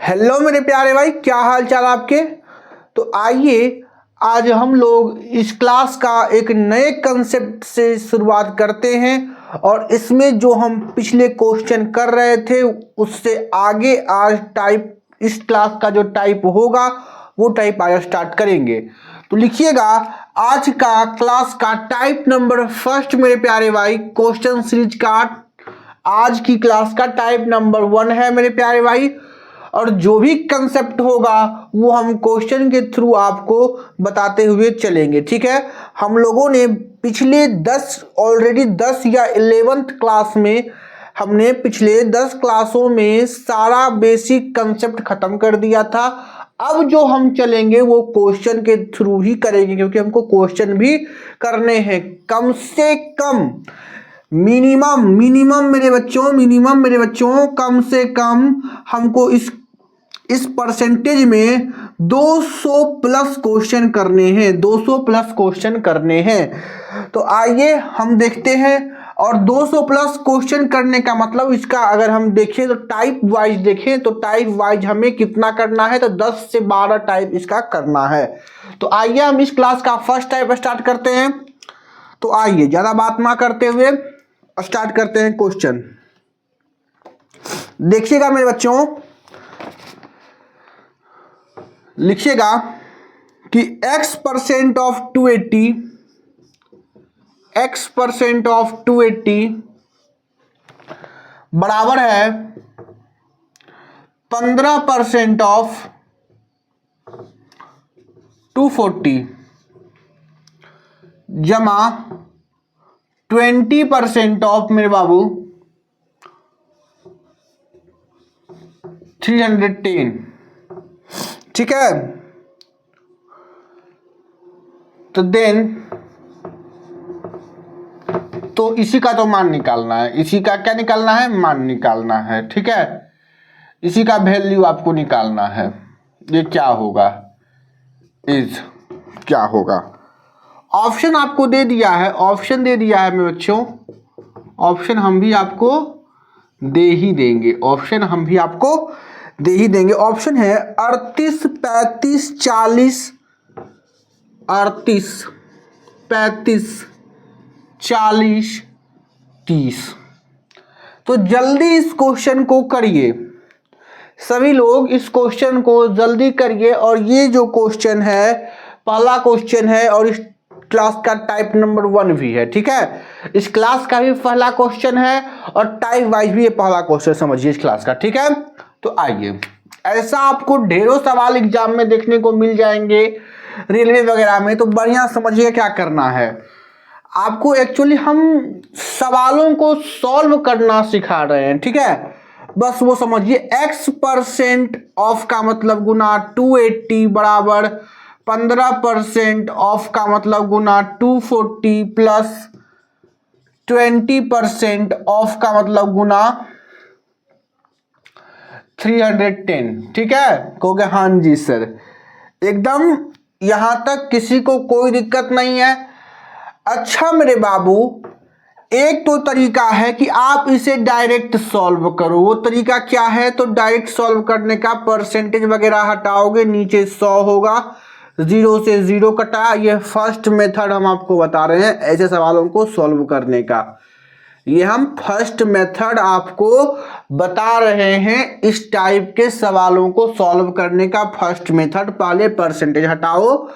Hello मेरे प्यारे भाई, क्या हाल चाल आपके। तो आइए आज हम लोग इस क्लास का एक नए कंसेप्ट से शुरुआत करते हैं और इसमें जो हम पिछले क्वेश्चन कर रहे थे उससे आगे आज टाइप इस क्लास का जो टाइप होगा वो टाइप आज स्टार्ट करेंगे। तो लिखिएगा आज का क्लास का टाइप नंबर फर्स्ट मेरे प्यारे भाई, क्वेश्चन सीरीज का आज की क्लास का टाइप नंबर 1 है मेरे प्यारे भाई। और जो भी कंसेप्ट होगा वो हम क्वेश्चन के थ्रू आपको बताते हुए चलेंगे, ठीक है। हम लोगों ने पिछले 10 ऑलरेडी 10 या 11th क्लास में हमने पिछले 10 क्लासों में सारा बेसिक कंसेप्ट खत्म कर दिया था। अब जो हम चलेंगे वो क्वेश्चन के थ्रू ही करेंगे, क्योंकि हमको क्वेश्चन भी करने हैं। कम से कम मिनिमम मेरे बच्चों कम से कम हमको इस परसेंटेज में 200 प्लस क्वेश्चन करने हैं, 200 प्लस क्वेश्चन करने हैं। तो आइए हम देखते हैं। और 200 प्लस क्वेश्चन करने का मतलब इसका अगर हम देखें तो टाइप वाइज देखें तो टाइप वाइज हमें कितना करना है, तो 10 से 12 टाइप इसका करना है। तो आइए हम इस क्लास का फर्स्ट टाइप स्टार्ट करते हैं। तो आइए ज़्यादा बात ना करते हुए स्टार्ट करते हैं क्वेश्चन। देखिएगा मेरे बच्चों, लिखिएगा कि x% ऑफ 280 बराबर है 15% ऑफ 240 जमा 20% ऑफ मेरे बाबू 310, ठीक है। तो देन तो इसी का तो मान निकालना है, इसी का क्या निकालना है, मान निकालना है, ठीक है। इसी का वैल्यू आपको निकालना है। ये क्या होगा, इज क्या होगा। ऑप्शन आपको दे दिया है, ऑप्शन दे दिया है मेरे बच्चों। ऑप्शन हम भी आपको दे ही देंगे, ऑप्शन हम भी आपको दे ही देंगे। ऑप्शन है 38, 35, 40, 38, 35, 40, 30। तो जल्दी इस क्वेश्चन को करिए, सभी लोग इस क्वेश्चन को जल्दी करिए। और ये जो क्वेश्चन है पहला क्वेश्चन है और इस क्लास का टाइप नंबर 1 भी है, ठीक है। इस क्लास का भी पहला क्वेश्चन है और टाइप वाइज भी ये पहला क्वेश्चन समझिए इस क्लास का, ठीक है। तो आइए, ऐसा आपको ढेरों सवाल एग्जाम में देखने को मिल जाएंगे, रेलवे वगैरह में। तो बढ़िया समझिए क्या करना है आपको। एक्चुअली हम सवालों को सॉल्व करना सिखा रहे हैं, ठीक है। बस वो समझिए, x% ऑफ का मतलब गुना 280 बराबर 15% ऑफ का मतलब गुना 240 प्लस 20% ऑफ का मतलब गुना 310, ठीक है। कहोगे हाँ जी सर, एकदम यहां तक किसी को कोई दिक्कत नहीं है। अच्छा मेरे बाबू, एक तो तरीका है कि आप इसे डायरेक्ट सॉल्व करो। वो तरीका क्या है, तो डायरेक्ट सॉल्व करने का परसेंटेज वगैरह हटाओगे, नीचे 100 होगा, 0 से 0 कटा। ये फर्स्ट मेथड हम आपको बता रहे हैं ऐसे सवालों को सॉल्व करने का। ये हम फर्स्ट मेथड आपको बता रहे हैं, इस टाइप के सवालों को सॉल्व करने का फर्स्ट मेथड। पहले परसेंटेज हटाओ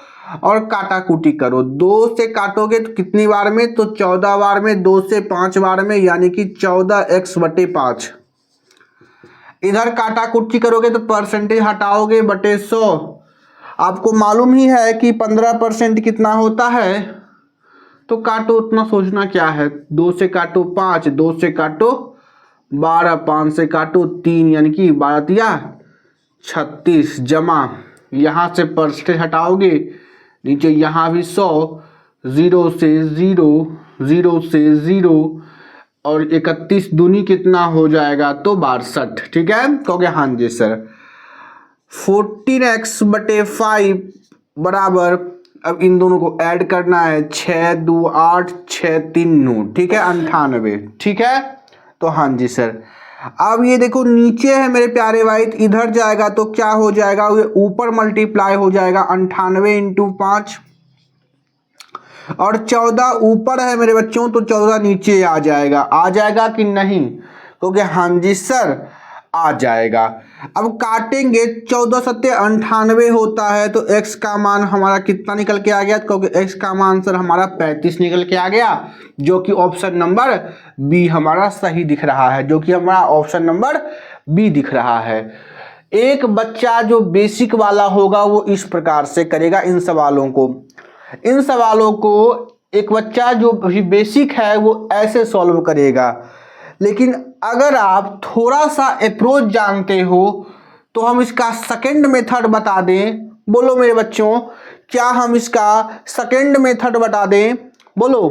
और काटा कुटी करो। 2 से काटोगे तो कितनी बार में, तो 14 बार में, 2 से 5 बार में, यानी कि 14x/5। इधर काटा कुटी करोगे तो परसेंटेज हटाओगे बटे 100। आपको मालूम ही है कि 15% कितना होता है, तो काटो, उतना सोचना क्या है। 2 से काटो 5, 2 से काटो 12, 5 से काटो 3, यानी कि 12 36 जमा, यहाँ से परसेंटेज हटाओगे, नीचे यहाँ भी 100, 0 से 0, 0 से 0 और 31 दूनी कितना हो जाएगा, तो 62, ठीक है। कहोगे हाँ जी सर। 14x/5 बराबर, अब इन दोनों को ऐड करना है, 6 2 8, 6 3 9, ठीक है, 98, ठीक है। तो हाँ जी सर, अब ये देखो नीचे है मेरे प्यारे भाई, इधर जाएगा तो क्या हो जाएगा, ये ऊपर मल्टीप्लाई हो जाएगा 98 × 5, और 14 ऊपर है मेरे बच्चों तो 14 नीचे आ जाएगा कि नहीं, क्योंकि हाँ जी सर आ जाएगा। अब काटेंगे, 14 सत्ते 98 होता है, तो x का मान हमारा कितना निकल के आ गया, क्योंकि x का मान सर हमारा 35 निकल के आ गया, जो कि ऑप्शन नंबर बी हमारा सही दिख रहा है, जो कि हमारा ऑप्शन नंबर बी दिख रहा है। एक बच्चा जो बेसिक वाला होगा वो इस प्रकार से करेगा इन सवालों को एक बच्चा जो बेसिक है वो ऐसे सॉल्व करेगा। लेकिन अगर आप थोड़ा सा अप्रोच जानते हो तो हम इसका सेकंड मेथड बता दें। बोलो मेरे बच्चों, क्या हम इसका सेकंड मेथड बता दें? बोलो,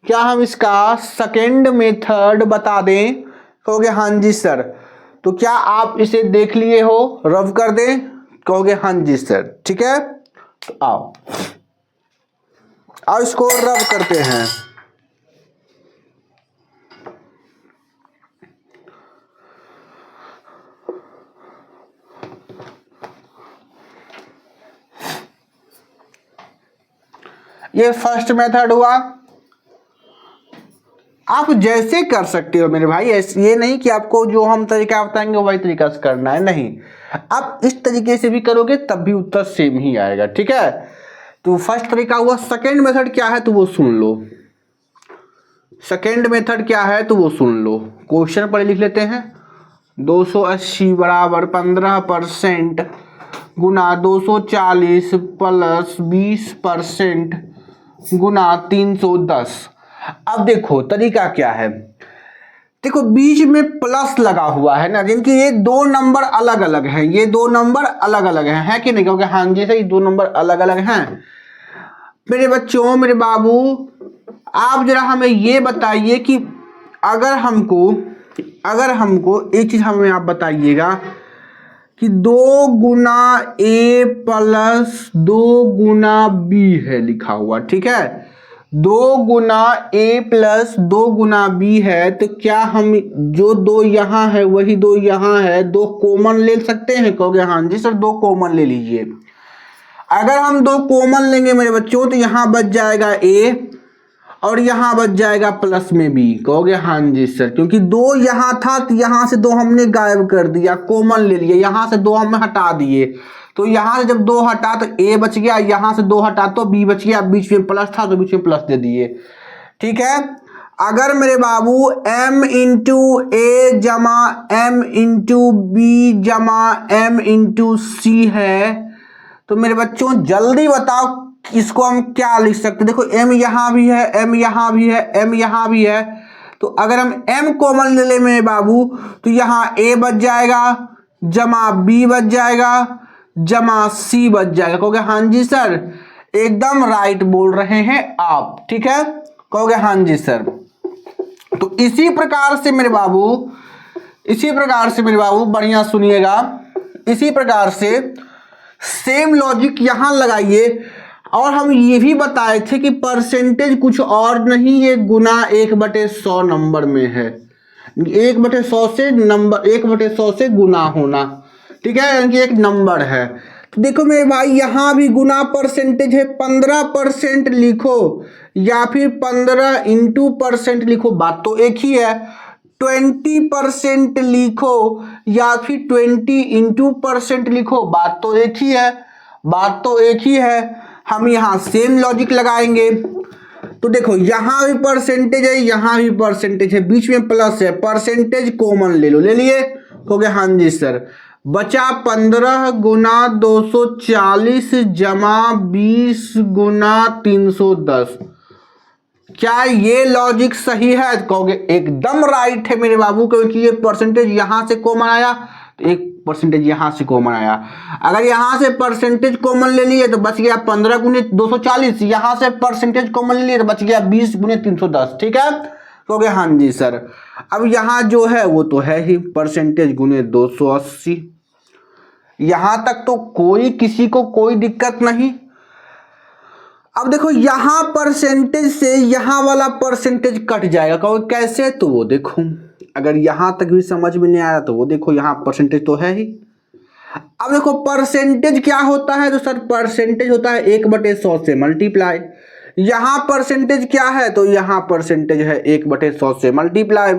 क्या हम इसका सेकंड मेथड बता दें? कहोगे हाँ जी सर। तो क्या आप इसे देख लिए हो? रब कर दें? कहोगे हाँ जी सर। ठीक है, तो आओ इसको रब करते हैं। ये फर्स्ट मेथड हुआ। आप जैसे कर सकते हो मेरे भाई, ये नहीं कि आपको जो हम तरीका बताएंगे वही तरीका से करना है, नहीं, आप इस तरीके से भी करोगे तब भी उत्तर सेम ही आएगा। ठीक है, तो फर्स्ट तरीका हुआ। सेकंड मेथड क्या है तो वो सुन लो। सेकंड मेथड क्या है तो वो सुन लो। क्वेश्चन पर लिख लेते हैं। 280 बराबर 15% गुना 240 प्लस 20% गुना 310। अब देखो तरीका क्या है, देखो बीच में प्लस लगा हुआ है ना, जिनकी ये दो नंबर अलग अलग हैं, ये दो नंबर अलग अलग हैं, है कि नहीं? क्योंकि हाँ जी सही, दो नंबर अलग अलग हैं। मेरे बच्चों, मेरे बाबू, आप जरा हमें ये बताइए कि अगर हमको एक चीज हमें आप बताइएगा कि 2 गुना ए प्लस 2 गुना बी है लिखा हुआ। ठीक है, 2 गुना ए प्लस 2 गुना बी है, तो क्या हम जो 2 यहाँ है वही 2 यहाँ है, 2 कॉमन ले सकते हैं? कहोगे हाँ जी सर 2 कॉमन ले लीजिए। अगर हम 2 कॉमन लेंगे मेरे बच्चों तो यहाँ बच जाएगा ए और यहाँ बच जाएगा प्लस में बी। कहोगे हाँ जी सर, क्योंकि 2 यहाँ था तो यहाँ से 2 हमने गायब कर दिया, कॉमन ले लिए, यहाँ से 2 हमने हटा दिए, तो यहाँ से जब 2 हटा तो ए बच गया, यहाँ से 2 हटा तो बी बच गया, बीच में प्लस था तो बीच में प्लस दे दिए। ठीक है, अगर मेरे बाबू m इंटू ए जमा m इंटू बी जमा m इंटू सी है, तो मेरे बच्चों जल्दी बताओ इसको हम क्या लिख सकते हैं? देखो m यहाँ भी है, m यहाँ भी है, m यहाँ भी है, तो अगर हम m कॉमन ले ले मेरे बाबू तो यहाँ a बच जाएगा जमा b बच जाएगा जमा c बच जाएगा। कहोगे हाँ जी सर, एकदम राइट बोल रहे हैं आप। ठीक है, कहोगे हाँ जी सर। तो इसी प्रकार से मेरे बाबू बढ़िया सुनिएगा, इसी प्रकार से सेम लॉजिक यहां लगाइए। और हम ये भी बताए थे कि परसेंटेज कुछ और नहीं, ये गुना 1/100 नंबर में है, 1/100 से नंबर 1/100 से गुना होना। ठीक है, यानी कि एक नंबर है। तो देखो मेरे भाई यहाँ भी गुना परसेंटेज है, 15% लिखो या फिर 15 इंटू परसेंट लिखो, बात तो एक ही है। 20% लिखो या फिर 20 इंटू परसेंट लिखो, बात तो एक ही है। हम यहाँ सेम लॉजिक लगाएंगे। तो देखो यहाँ भी परसेंटेज है, यहाँ भी परसेंटेज है, बीच में प्लस है, परसेंटेज कॉमन ले लो, ले लिए? कहोगे हाँ जी सर। बचा 15 गुना 240 जमा 20 गुना 310। क्या ये लॉजिक सही है? कहोगे एकदम राइट है मेरे बाबू, क्योंकि ये परसेंटेज यहां से कॉमन आया तो एक परसेंटेज यहां से कॉमन आया। अगर यहां से परसेंटेज कॉमन ले लिए तो बच गया 15 गुने 240, यहां से परसेंटेज कॉमन ले लिए तो बच गया 20 गुने 310। ठीक है, कहोगे हाँ जी सर। अब यहां जो है वो तो है ही परसेंटेज गुने 280, यहां तक तो किसी को कोई दिक्कत नहीं। अब देखो यहां परसेंटेज से यहां वाला परसेंटेज कट जाएगा, कहोगे कैसे? तो वो देखो अगर यहाँ तक भी समझ में नहीं आया तो वो देखो, यहाँ परसेंटेज तो है ही। अब देखो परसेंटेज क्या होता है, तो सर परसेंटेज होता है 1/100 से मल्टीप्लाई। यहाँ परसेंटेज क्या है, तो यहाँ परसेंटेज है 1/100 से मल्टीप्लाई।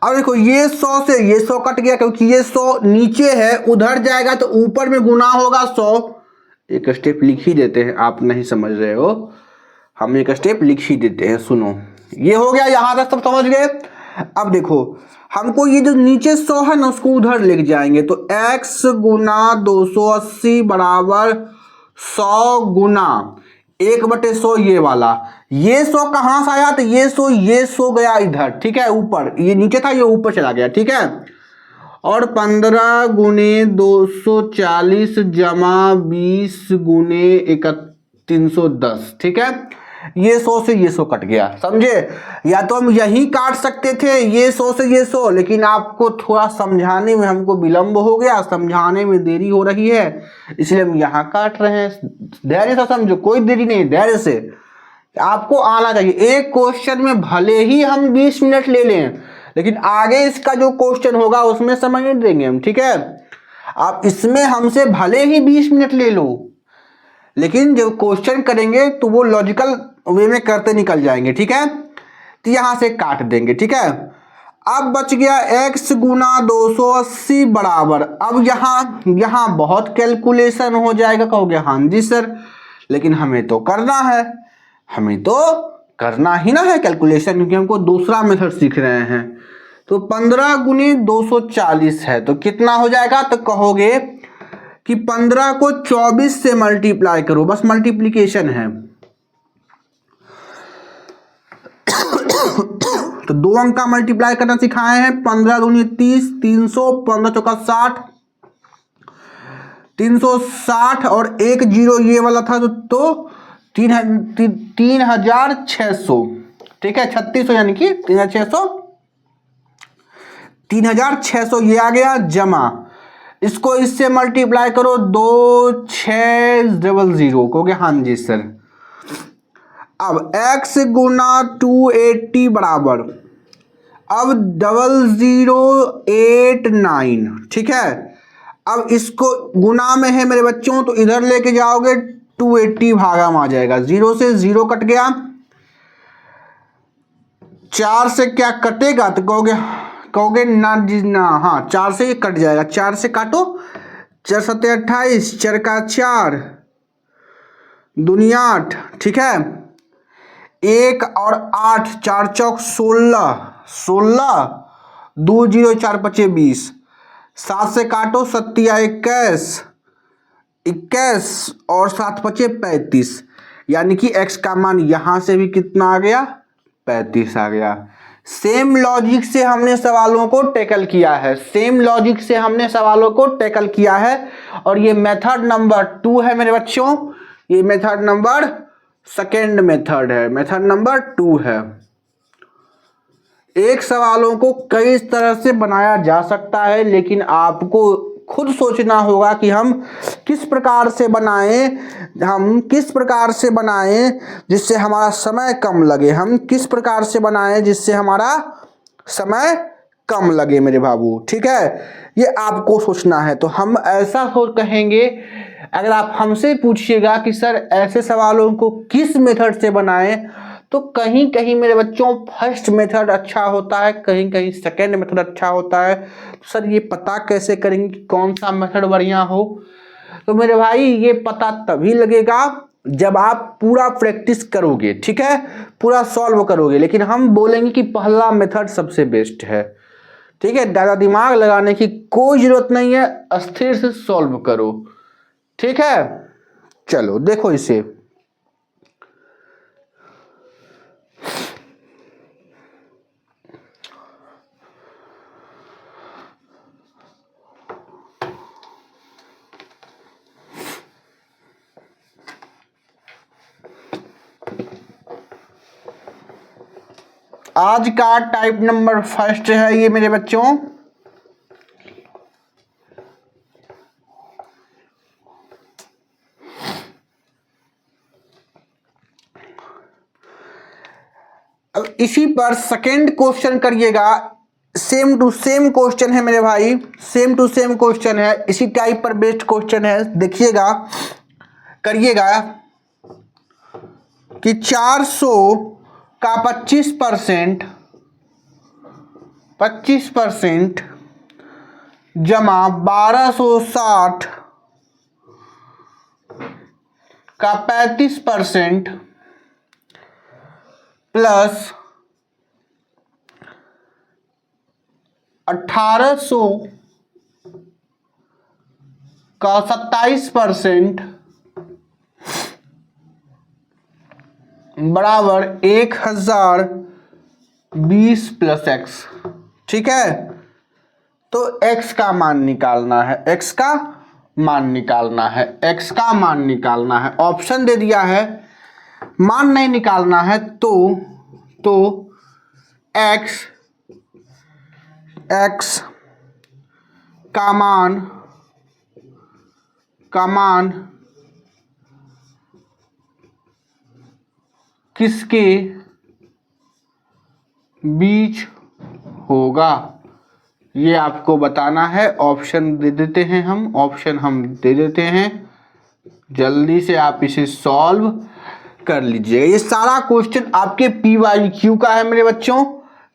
अब देखो ये 100 से ये 100 कट गया, क्योंकि ये 100 नीचे है, उधर जाएगा तो ऊपर में गुना होगा 100। एक स्टेप लिख ही देते हैं, आप नहीं समझ रहे हो, हम एक स्टेप लिख ही देते हैं, सुनो। ये हो गया, यहां तक सब समझ गए। अब देखो हमको ये जो नीचे 100 है ना, उसको उधर लेके जाएंगे, तो x गुना 280 बराबर 100 गुना 1/100 ये वाला। ये 100 कहां से आया, तो ये 100 गया इधर, ठीक है, ऊपर, ये नीचे था, ये ऊपर चला गया, ठीक है। और 15 गुने 240 जमा 20 गुने 310, ठीक है। ये 100 से ये 100 कट गया, समझे। या तो हम यही काट सकते थे, ये 100 से ये 100, लेकिन आपको थोड़ा समझाने में हमको विलंब हो गया, समझाने में देरी हो रही है, इसलिए हम यहाँ काट रहे हैं। धैर्य से समझो, कोई देरी नहीं, धैर्य से आपको आना चाहिए। एक क्वेश्चन में भले ही हम 20 मिनट ले लें, लेकिन आगे इसका जो क्वेश्चन होगा उसमें समय नहीं देंगे हम, ठीक है। आप इसमें हमसे भले ही 20 मिनट ले लो, लेकिन जब क्वेश्चन करेंगे तो वो लॉजिकल वे में करते निकल जाएंगे, ठीक है। तो यहां से काट देंगे, ठीक है। अब बच गया x गुना 280 बराबर, अब यहां बहुत कैलकुलेशन हो जाएगा। कहोगे हाँ जी सर, लेकिन हमें तो करना है, हमें तो करना ही ना है कैलकुलेशन, क्योंकि हमको दूसरा मेथड सीख रहे हैं। तो 15 गुनी 240 है, तो कितना हो जाएगा, तो कहोगे कि 15 को 24 से मल्टीप्लाई करो, बस मल्टीप्लीकेशन है। तो 2 अंक का मल्टीप्लाई करना सिखाए हैं। 15 दूनी 30, 300, 15 चौका 60, 360 और 1 0 ये वाला था, तो 3600, ठीक है, 3600 यानी कि 3600 ये आ गया, जमा इसको इससे मल्टीप्लाई करो 2600, कहोगे हाँ जी सर। अब x गुना 280 बराबर, अब 0089, ठीक है। अब इसको गुना में है मेरे बच्चों, तो इधर लेके जाओगे 280 भागा में आ जाएगा, 0 से 0 कट गया, 4 से क्या कटेगा, तो कहोगे ना जी ना, हाँ 4 से ये कट जाएगा, 4 से काटो, 4 7 28, 4 का 4 दुनिया 8, ठीक है। 1 और 8, 4 चौक 16, 16 2 0 4 5 20, 7 से काटो, 7 21, 21 और 7 5 35, यानी कि x का मान यहां से भी कितना आ गया, 35 आ गया। सेम लॉजिक से हमने सवालों को टैकल किया है, सेम लॉजिक से हमने सवालों को टैकल किया है, और ये मेथड नंबर 2 है मेरे बच्चों, ये मेथड नंबर सेकेंड मेथड है, मेथड नंबर 2 है। एक सवालों को कई तरह से बनाया जा सकता है, लेकिन आपको खुद सोचना होगा कि हम किस प्रकार से बनाएं, जिससे हमारा समय कम लगे, हम किस प्रकार से बनाएं जिससे हमारा समय कम लगे मेरे बाबू, ठीक है। ये आपको सोचना है। तो हम ऐसा कहेंगे, अगर आप हमसे पूछिएगा कि सर ऐसे सवालों को किस मेथड से बनाएं, तो कहीं कहीं मेरे बच्चों फर्स्ट मेथड अच्छा होता है, कहीं कहीं सेकेंड मेथड अच्छा होता है। तो सर ये पता कैसे करेंगे कि कौन सा मेथड बढ़िया हो, तो मेरे भाई ये पता तभी लगेगा जब आप पूरा प्रैक्टिस करोगे, ठीक है, पूरा सॉल्व करोगे। लेकिन हम बोलेंगे कि पहला मेथड सबसे बेस्ट है, ठीक है, ज़्यादा दिमाग लगाने की कोई जरूरत नहीं है, अस्थिर से सॉल्व करो, ठीक है। चलो देखो इसे, आज का टाइप नंबर फर्स्ट है ये मेरे बच्चों। अब इसी पर सेकेंड क्वेश्चन करिएगा, सेम टू सेम क्वेश्चन है मेरे भाई, सेम टू सेम क्वेश्चन है, इसी टाइप पर बेस्ड क्वेश्चन है। देखिएगा, करिएगा कि 400 का 25% जमा 1260 का 35% प्लस 1800 का 27% बराबर 1020 प्लस एक्स। ठीक है, तो x का मान निकालना है, x का मान निकालना है, x का मान निकालना है। ऑप्शन दे दिया है, मान नहीं निकालना है तो x का मान किसके बीच होगा, ये आपको बताना है। ऑप्शन दे देते हैं हम, ऑप्शन हम दे देते हैं, जल्दी से आप इसे सॉल्व कर लीजिएगा। ये सारा क्वेश्चन आपके PYQ का है मेरे बच्चों,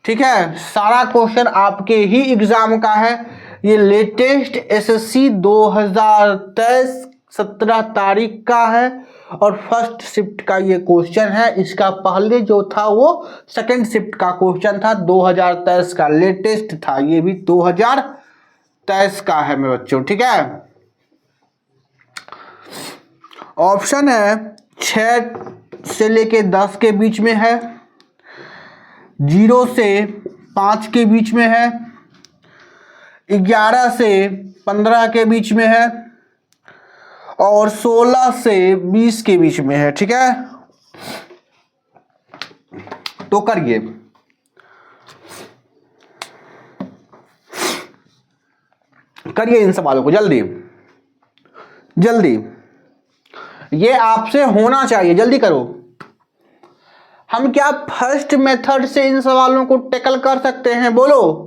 ठीक है, सारा क्वेश्चन आपके ही एग्जाम का है। ये लेटेस्ट SSC 2023 17 तारीख का है और फर्स्ट शिफ्ट का ये क्वेश्चन है। इसका पहले जो था वो सेकंड शिफ्ट का क्वेश्चन था, 2023 का लेटेस्ट था, ये भी 2023 का है मेरे बच्चों, ठीक है। ऑप्शन है 6 से लेके 10 के बीच में है, 0 से 5 के बीच में है, 11 से 15 के बीच में है और 16 से 20 के बीच में है, ठीक है। तो करिए इन सवालों को जल्दी जल्दी, ये आपसे होना चाहिए, जल्दी करो। हम क्या फर्स्ट मेथड से इन सवालों को टैकल कर सकते हैं, बोलो?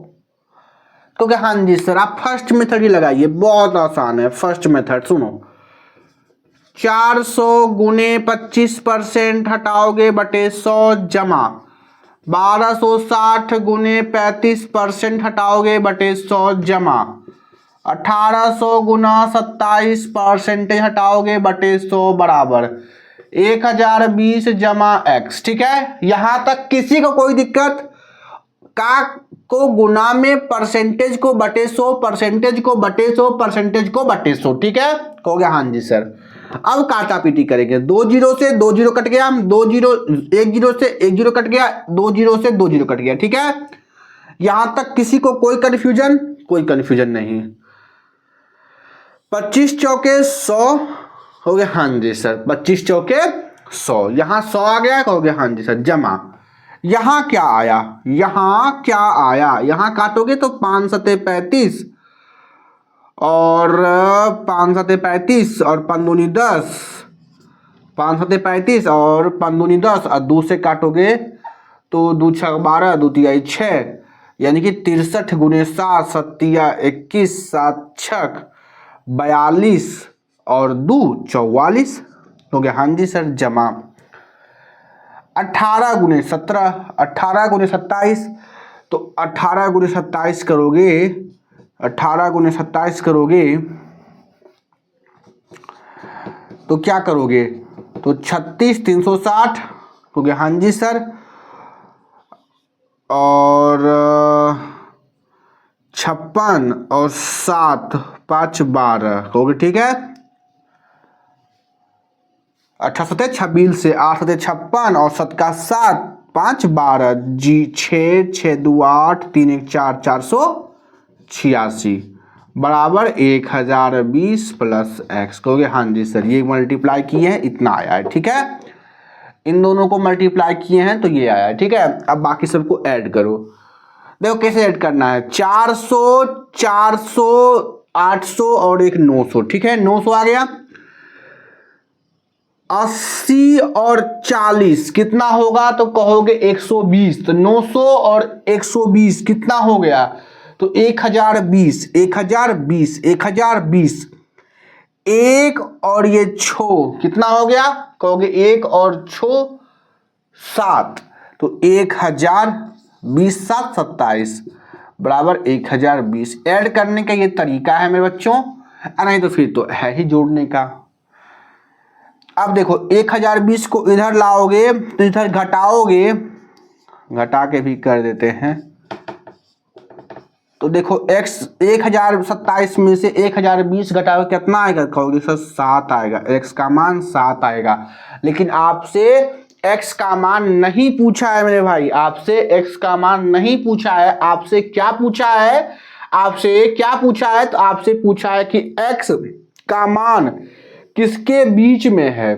तो क्या हाँ जी सर, आप फर्स्ट मेथड ही लगाइए, बहुत आसान है फर्स्ट मेथड। सुनो, 400 गुने 25% हटाओगे बटे 100 जमा 1260 गुने 35% हटाओगे बटे 100 जमा 1800 गुना 27% हटाओगे बटे 100 बराबर 1020 जमा x। ठीक है, यहां तक किसी को कोई दिक्कत? का को गुना में परसेंटेज को बटे 100, परसेंटेज को बटे 100, परसेंटेज को बटे 100, ठीक है, हो गया? हाँ जी सर। अब काटा पीटी करेंगे, 2 जीरो से 2 जीरो कट गया, 2 जीरो 1 जीरो से 1 जीरो कट गया, 2 जीरो से 2 जीरो कट गया, ठीक है। यहां तक किसी को कोई कंफ्यूजन? कोई कंफ्यूजन नहीं। 25 चौके 100 हो गया, हाँ जी सर, 25 चौके 100, यहां 100 आ गया, हो गया हाँ जी सर, जमा यहां क्या आया, यहां क्या आया, यहां काटोगे तो 5 सते 35 और 5 सते 35 और 5 दूनी 10, 5 सते 35 और 5 दूनी 10 और 2 से काटोगे तो 2 छक 12, 2 तिया 6, यानी कि 63 गुने 7, 7 21, 7 छक 42 और 2 44 हो गया, हाँ जी सर, जमा 18 गुने 17, 18 गुने 27, तो 18 गुने 27 करोगे, 18 गुने 27 करोगे तो क्या करोगे, तो 36 360 हो गया, हाँ जी सर, और 56 और 7 5 12 हो गए, ठीक है। 8 सते 26 से 8 सते 56 और 7 का 7 5 12 जी 6 6 2 8 3 1 4 486 बराबर 1020 प्लस एक्स। कहोगे हाँ जी सर, ये मल्टीप्लाई किए हैं, इतना आया है, ठीक है। इन दोनों को मल्टीप्लाई किए हैं तो ये आया है, ठीक है। अब बाकी सबको ऐड करो, देखो कैसे ऐड करना है। 400 400 800 और एक 900, ठीक है, 900 आ गया। 80 और 40 कितना होगा? तो कहोगे 120। तो 900 और 120 कितना हो गया? तो 1020, 1020, 1020। एक और ये छो कितना हो गया? कहोगे 1 और छो 7। तो 1020 7 27 बराबर 1020। ऐड करने का ये तरीका है मेरे बच्चों, नहीं तो फिर तो है ही जोड़ने का। अब देखो 1020 को इधर लाओगे तो इधर घटाओगे, घटा के भी कर देते हैं। तो देखो x 1027 में से 1020 घटाओगे कितना आएगा? कहोगे सर 7 आएगा, x का मान 7 आएगा। लेकिन आपसे x का मान नहीं पूछा है मेरे भाई, आपसे x का मान नहीं पूछा है। आपसे क्या पूछा है? आपसे क्या पूछा है? तो आपसे पूछा है कि x का मान किसके बीच में है।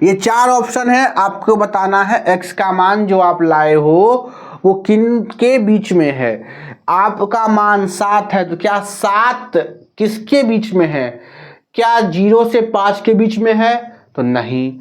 ये 4 ऑप्शन है, आपको बताना है x का मान जो आप लाए हो वो किन के बीच में है। आपका मान 7 है, तो क्या 7 किसके बीच में है? क्या 0 से 5 के बीच में है? तो नहीं।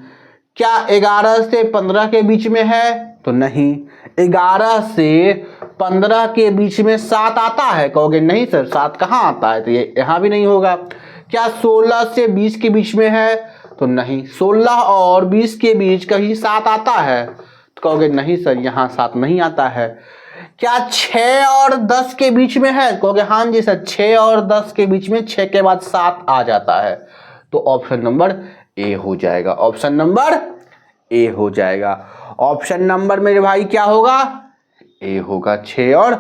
क्या 11 से 15 के बीच में है? तो नहीं। 11 से 15 के बीच में 7 आता है? कहोगे नहीं सर 7 कहाँ आता है, तो ये यहाँ भी नहीं होगा। क्या 16 से 20 के बीच में है? तो नहीं। 16 और 20 के बीच कहीं 7 आता है? तो कहोगे नहीं सर यहाँ 7 नहीं आता है। क्या 6 और 10 के बीच में है? कहोगे हाँ जी सर 6 और 10 के बीच में 6 के बाद 7 आ जाता है। तो ऑप्शन नंबर ए हो जाएगा, ऑप्शन नंबर ए हो जाएगा। ऑप्शन नंबर मेरे भाई क्या होगा? ए होगा। 6 और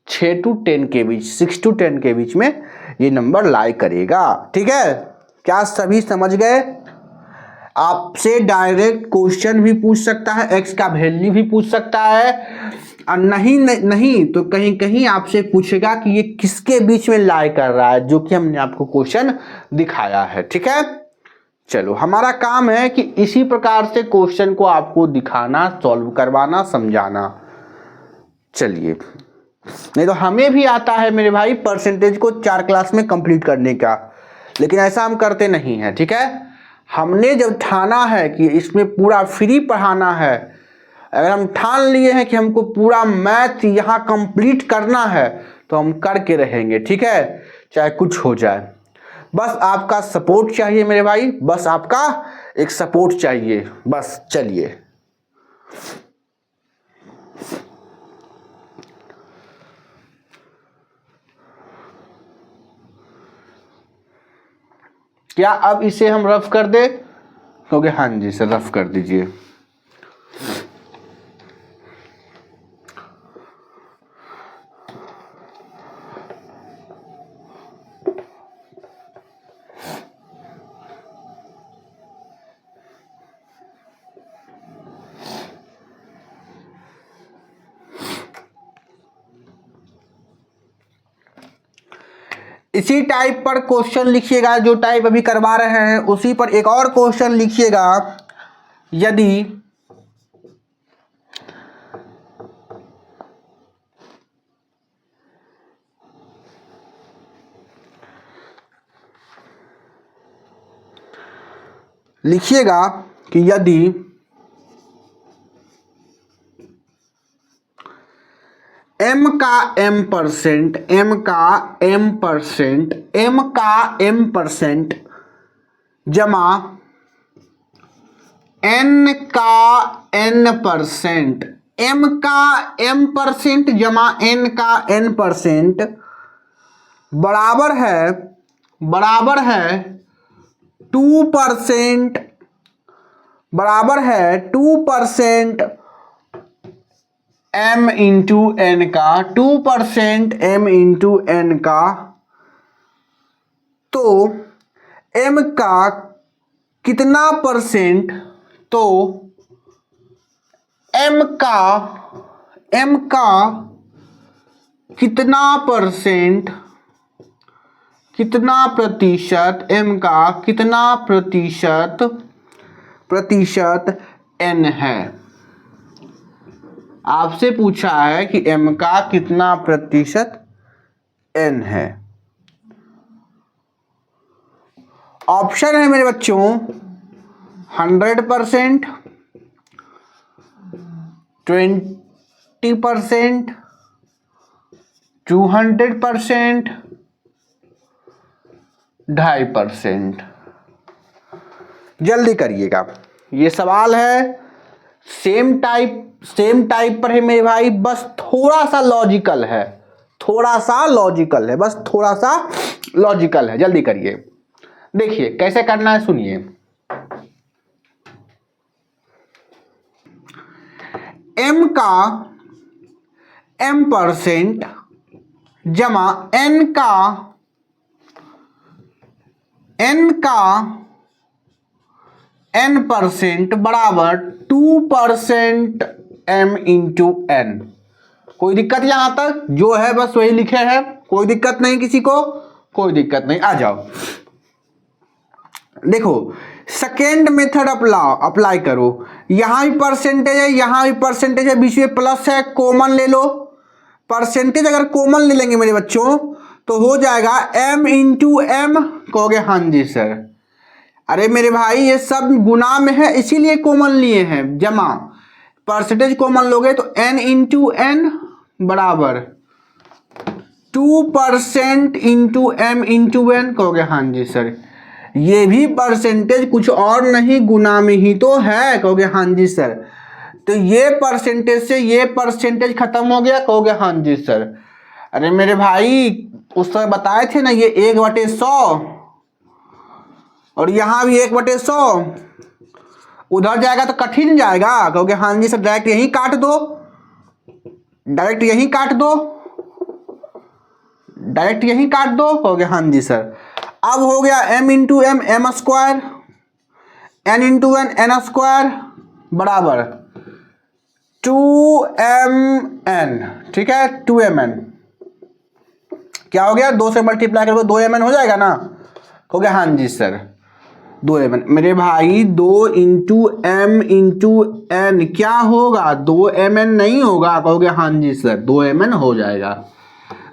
6 to 10 के बीच, 6 to 10 के बीच में ये नंबर लाई करेगा। ठीक है, क्या सभी समझ गए? आपसे डायरेक्ट क्वेश्चन भी पूछ सकता है, एक्स का वैल्यू भी पूछ सकता है, और नहीं तो कहीं कहीं आपसे पूछेगा कि ये किसके बीच में लाई कर रहा है, जो कि हमने आपको क्वेश्चन दिखाया है। ठीक है, चलो हमारा काम है कि इसी प्रकार से क्वेश्चन को आपको दिखाना, सॉल्व करवाना, समझाना। चलिए, नहीं तो हमें भी आता है मेरे भाई परसेंटेज को 4 क्लास में कंप्लीट करने का, लेकिन ऐसा हम करते नहीं हैं। ठीक है, हमने जब ठाना है कि इसमें पूरा फ्री पढ़ाना है, अगर हम ठान लिए हैं कि हमको पूरा मैथ यहाँ कंप्लीट करना है, तो हम करके रहेंगे। ठीक है, चाहे कुछ हो जाए। बस आपका सपोर्ट चाहिए मेरे भाई, बस आपका एक सपोर्ट चाहिए बस। चलिए, क्या अब इसे हम रफ कर दे? क्योंकि हाँ जी सर रफ कर दीजिए। इसी टाइप पर क्वेश्चन लिखिएगा, जो टाइप अभी करवा रहे हैं उसी पर एक और क्वेश्चन लिखिएगा। यदि लिखिएगा कि यदि m का m% जमा n का n%, m का m% जमा n का n% बराबर है 2%, बराबर है 2% m इंटू n का, 2% m इंटू n का, तो m का कितना परसेंट, तो m का कितना परसेंट, कितना प्रतिशत, m का कितना प्रतिशत n है। आपसे पूछा है कि m का कितना प्रतिशत n है। ऑप्शन है मेरे बच्चों 100%, 20%, 200%, 2.5%। जल्दी करिएगा, ये सवाल है सेम टाइप पर है मेरे भाई, बस थोड़ा सा लॉजिकल है, बस थोड़ा सा लॉजिकल है। जल्दी करिए, देखिए कैसे करना है, सुनिए। m का m% जमा n का n% बराबर 2% m इंटू n। कोई दिक्कत यहां तक? जो है बस वही लिखे हैं, कोई दिक्कत नहीं किसी को, कोई दिक्कत नहीं। आ जाओ, देखो सेकेंड मेथड अप्लाई करो। यहां भी परसेंटेज है, यहां भी परसेंटेज है, बीच में प्लस है, कॉमन ले लो। परसेंटेज अगर कॉमन ले लेंगे मेरे बच्चों तो हो जाएगा m इंटू एम। कहोगे हाँ जी सर, अरे मेरे भाई ये सब गुना में है इसीलिए कॉमन लिए हैं, जमा परसेंटेज कॉमन लोगे तो n इंटू एन बराबर 2% इंटू एम इंटू एन। कहोगे हाँ जी सर, ये भी परसेंटेज कुछ और नहीं गुना में ही तो है। कहोगे हाँ जी सर, तो ये परसेंटेज से ये परसेंटेज खत्म हो गया। कहोगे हाँ जी सर, अरे मेरे भाई उस समय बताए थे ना ये 1/100 और यहां भी 1/100, उधर जाएगा तो कठिन जाएगा। कहोगे हाँ जी सर, डायरेक्ट यहीं काट दो, डायरेक्ट यहीं काट दो, डायरेक्ट यहीं काट दो। कहोगे हाँ जी सर। अब हो गया m into m m square, n into n n square बराबर 2mn। ठीक है, 2mn क्या हो गया, 2 से मल्टीप्लाई करोगे 2mn हो जाएगा ना। कहोगे हाँ जी सर 2mn। मेरे भाई 2 इंटू एम इंटू एन क्या होगा, 2mn नहीं होगा। कहोगे हाँ जी सर 2mn हो जाएगा।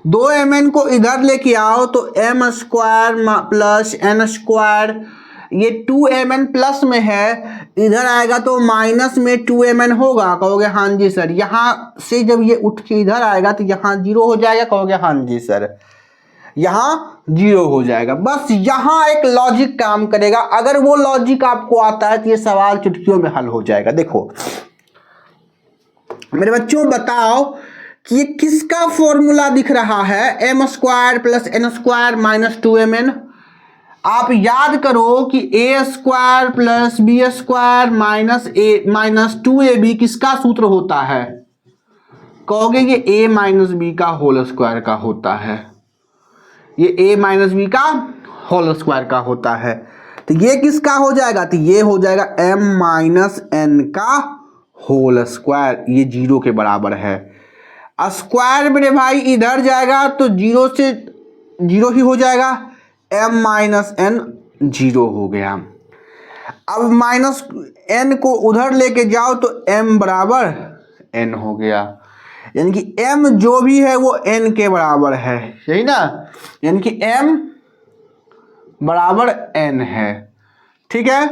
2mn को इधर लेके आओ तो m square plus n square, ये 2mn प्लस में है, इधर आएगा तो माइनस में 2mn होगा। कहोगे हाँ जी सर, यहाँ से जब ये उठ के इधर आएगा तो यहाँ 0 हो जाएगा। कहोगे हाँ जी सर, यहाँ 0 हो जाएगा। बस यहाँ एक लॉजिक काम करेगा, अगर वो लॉजिक आपको आता है तो ये सवाल चुटकियों में हल हो जाएगा। देखो मेरे बच्चों बताओ कि ये किसका फॉर्मूला दिख रहा है, m square plus n square minus 2mn। आप याद करो कि a square plus b square minus 2ab किसका सूत्र होता है। कहोगे ये a माइनस बी का होल स्क्वायर का होता है, ये a माइनस बी का होल स्क्वायर का होता है। तो ये किसका हो जाएगा, तो ये हो जाएगा m माइनस n का होल स्क्वायर, ये 0 के बराबर है। स्क्वायर मेरे भाई इधर जाएगा तो 0 से 0 ही हो जाएगा, m माइनस n 0 हो गया। अब माइनस n को उधर लेके जाओ तो m बराबर n हो गया, यानी कि m जो भी है वो n के बराबर है, यही ना, यानी कि m बराबर n है। ठीक है,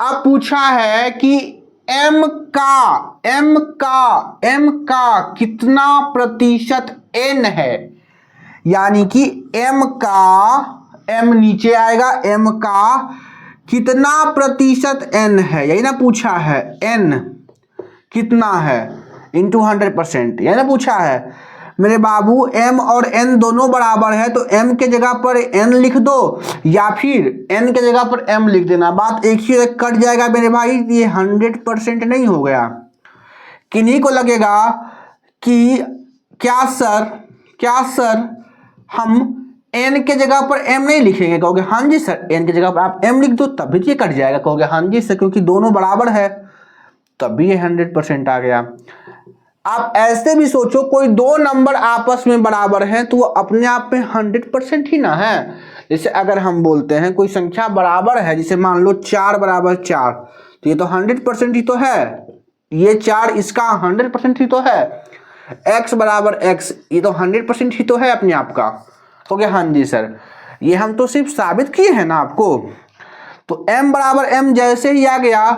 अब पूछा है कि m का कितना प्रतिशत n है, यानी कि m नीचे आएगा, m का कितना प्रतिशत n है, यही ना पूछा है, n कितना है इंटू 100%, यही ना पूछा है। मेरे बाबू m और n दोनों बराबर है तो m के जगह पर n लिख दो या फिर n के जगह पर m लिख देना, बात एक ही कट जाएगा मेरे भाई। ये 100% नहीं हो गया। किन्हीं को लगेगा कि क्या सर हम n के जगह पर m नहीं लिखेंगे। कहोगे हाँ जी सर, n के जगह पर आप m लिख दो तब भी ये कट जाएगा। कहोगे हाँ जी सर, क्योंकि दोनों बराबर है तब भी ये 100% आ गया। आप ऐसे भी सोचो, कोई दो नंबर आपस में बराबर हैं तो वो अपने आप में 100% ही ना है। जैसे अगर हम बोलते हैं कोई संख्या बराबर है, जैसे मान लो 4 बराबर 4, तो ये तो 100% ही तो है, ये 4 इसका 100% ही तो है। x बराबर x, ये तो 100% ही तो है अपने आप का। तो क्या हाँ जी सर, ये हम तो सिर्फ साबित किए हैं ना आपको। तो m बराबर m जैसे ही आ गया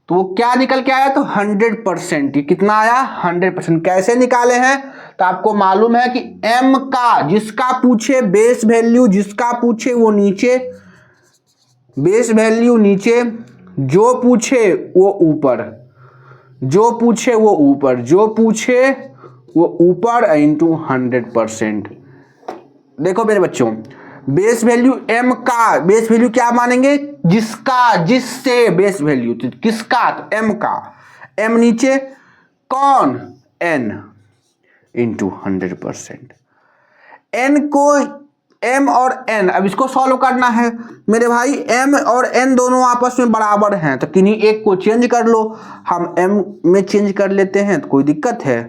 तो वो क्या निकल के आया, तो 100%। ये कितना आया, 100%। कैसे निकाले हैं, तो आपको मालूम है कि m का जिसका पूछे बेस वैल्यू, जिसका पूछे वो नीचे, बेस वैल्यू नीचे, जो पूछे वो ऊपर, जो पूछे वो ऊपर, जो पूछे वो ऊपर इंटू 100%। देखो मेरे बच्चों, बेस वैल्यू m का, बेस वैल्यू क्या मानेंगे, जिसका, जिससे बेस वैल्यू, तो किसका, तो m का, m नीचे, कौन, n इंटू 100%। n को, m और n, अब इसको सॉल्व करना है मेरे भाई। m और n दोनों आपस में बराबर हैं, तो किन्हीं एक को चेंज कर लो। हम m में चेंज कर लेते हैं, तो कोई दिक्कत है,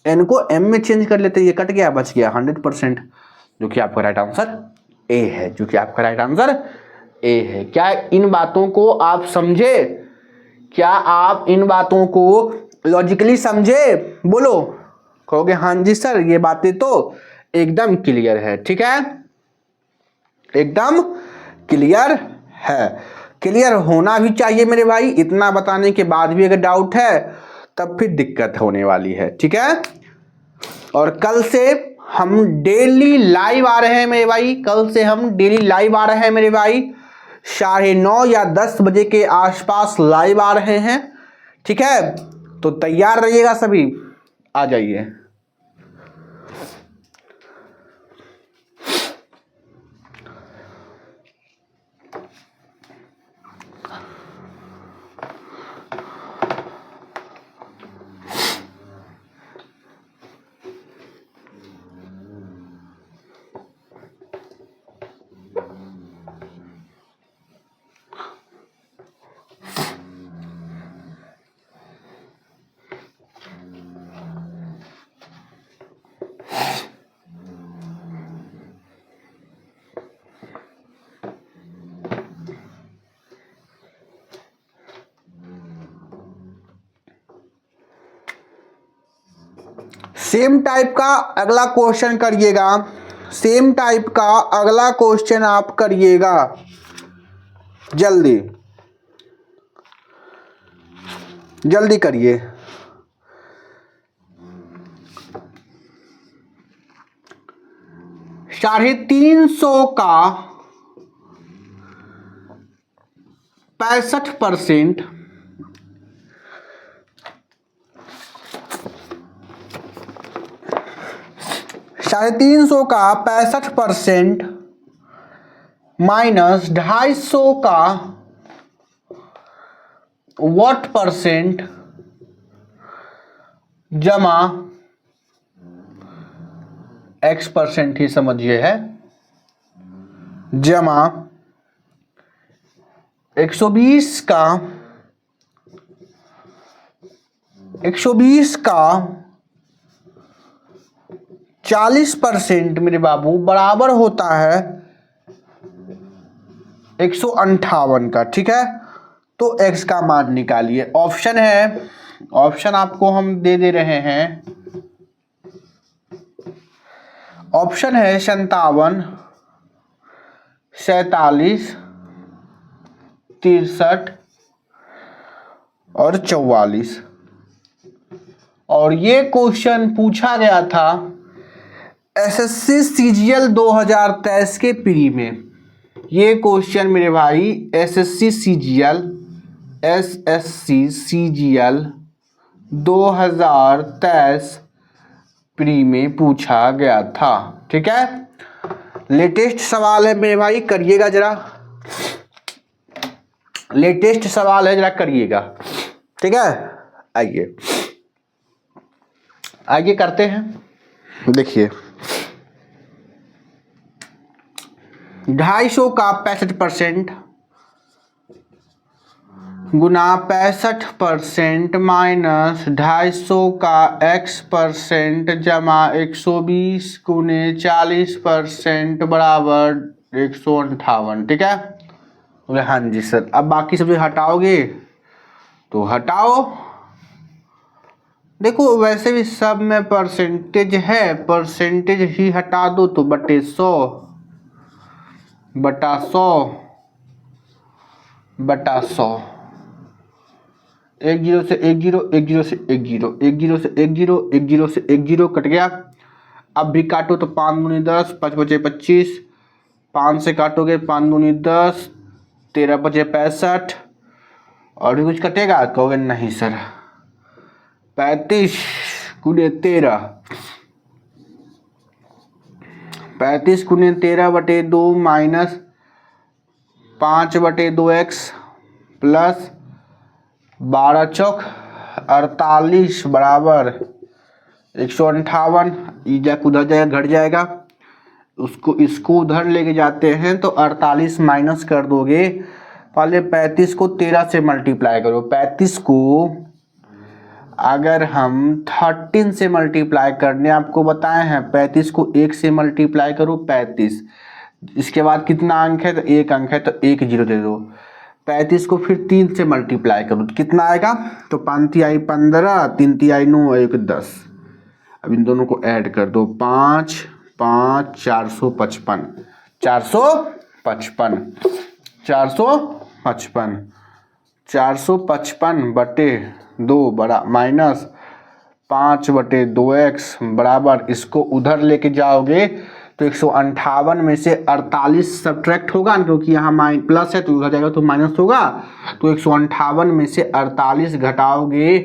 n को m में चेंज कर लेते हैं, ये कट गया, बच गया 100%, जो कि आपका राइट आंसर ए है, जो कि आपका राइट आंसर ए है। क्या इन बातों को आप समझे, क्या आप इन बातों को लॉजिकली समझे, बोलो, कहोगे हाँ जी सर, ये बातें तो एकदम क्लियर है, ठीक है, एकदम क्लियर है। क्लियर होना भी चाहिए मेरे भाई, इतना बताने के बाद भी अगर डाउट है तब फिर दिक्कत होने वाली है, ठीक है। और कल से हम डेली लाइव आ रहे हैं मेरे भाई, कल से हम डेली लाइव आ रहे हैं मेरे भाई, 9:30 या 10 बजे के आसपास लाइव आ रहे हैं, ठीक है। तो तैयार रहिएगा सभी, आ जाइए। सेम टाइप का अगला क्वेश्चन करिएगा, सेम टाइप का अगला क्वेश्चन आप करिएगा, जल्दी जल्दी करिए। 350 का 65%, 350 का 65% माइनस 250 का व्हाट परसेंट जमा x% ही समझिए है, जमा 120 का 40% मेरे बाबू बराबर होता है 158 का, ठीक है। तो x का मान निकालिए। ऑप्शन है, ऑप्शन आपको हम दे रहे हैं, ऑप्शन है 57, 47, 63 और 44। और ये क्वेश्चन पूछा गया था एसएससी सीजीएल 2023 के प्री में। ये क्वेश्चन मेरे भाई एसएससी सीजीएल 2023 प्री में पूछा गया था, ठीक है। लेटेस्ट सवाल है मेरे भाई, करिएगा जरा, लेटेस्ट सवाल है, जरा करिएगा, ठीक है। आइए आइए करते हैं। देखिए 250 का 65% गुना 65% माइनस 250 का x% जमा 120 गुने 40% बराबर 158, ठीक है। बोले हाँ जी सर। अब बाकी सब जो हटाओगे तो हटाओ, देखो वैसे भी सब में परसेंटेज है, परसेंटेज ही हटा दो तो बटे 100 बटा 100 बटा 100, 1 0 से 1 0, 1 0 से 1 0, 1 0 से 1 0, 1 0 से 1 0 कट गया। अब भी काटो तो 5 दूनी 10, 5 बचे 25, 5 से काटोगे 5 दूनी 10, 13 बचे 65। और भी कुछ कटेगा? कहोगे नहीं सर। 35 गुने 13, 35 गुने 13 बटे 2 माइनस 5 बटे 2x प्लस 12 चौक 48 बराबर 158। ईजा उधर जाएगा, घट जाएगा, इसको उधर लेके जाते हैं तो 48 माइनस कर दोगे। पहले 35 को 13 से मल्टीप्लाई करो। 35 को अगर हम 13 से मल्टीप्लाई करने आपको बताए हैं, 35 को 1 से मल्टीप्लाई करो 35, इसके बाद कितना अंक है? तो 1 अंक है, तो 1 0 दे दो। 35 को फिर 3 से मल्टीप्लाई करो तो कितना आएगा? तो 5 तिहाई 15, 3 तिहाई 9, 1 10। अब इन दोनों को ऐड कर दो। 5 5 455, 455, 455, 455 बटे 2 बड़ा माइनस 5 बटे 2x बराबर, इसको उधर लेके जाओगे तो 158 में से 48 सब्ट्रैक्ट होगा, क्योंकि यहाँ माइन प्लस है तो उधर जाएगा तो माइनस होगा। तो 158 में से 48 घटाओगे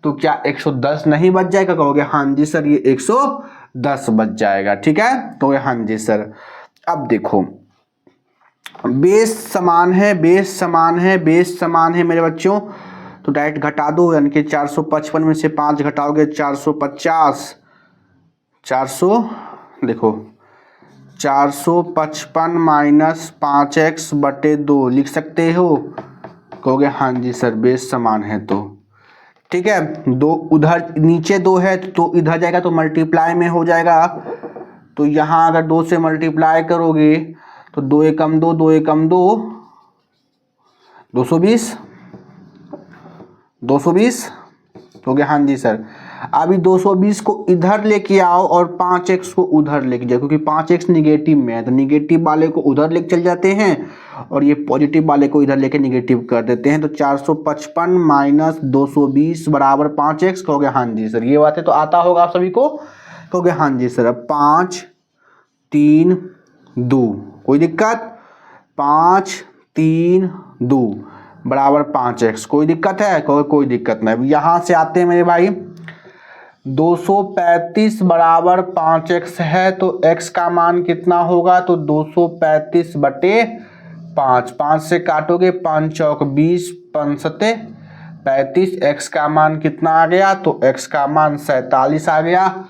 तो क्या 110 नहीं बच जाएगा? कहोगे हाँ जी सर, ये 110 बच जाएगा। ठीक है, तो हाँ जी सर। अब देखो, बेस समान है, बेस समान है, बेस समान है मेरे बच्चों, तो डायरेक्ट घटा दो। यानी कि 455 में से 5 घटाओगे 450, 400 देखो 455 माइनस 5x बटे 2 लिख सकते हो? कहोगे हाँ जी सर, बेस समान है। तो ठीक है, 2 उधर नीचे 2 है तो इधर जाएगा तो मल्टीप्लाई में हो जाएगा। तो यहाँ अगर 2 से मल्टीप्लाई करोगे तो 2 एकम 2, 2 एकम 2, 220, 220 हो गया। हाँ जी सर। अभी 220 को इधर लेके आओ और 5x को उधर लेके जाओ, क्योंकि 5x निगेटिव में है तो निगेटिव वाले को उधर लेके चल जाते हैं और ये पॉजिटिव वाले को इधर लेके निगेटिव कर देते हैं। तो 455 माइनस 220 बराबर 5x। कहोगे हाँ जी सर, ये बातें तो आता होगा आप सभी को। कहोगे हाँ जी सर। अब 5 3 2, कोई दिक्कत? 5 3 2 बराबर 5x, कोई दिक्कत है? कोई दिक्कत नहीं। यहाँ से आते हैं मेरे भाई, 235 बराबर 5x है तो x का मान कितना होगा? तो 235 बटे 5, 5 से काटोगे 5 चौक 20, 5 सते 35, x का मान कितना आ गया? तो x का मान 47 आ गया,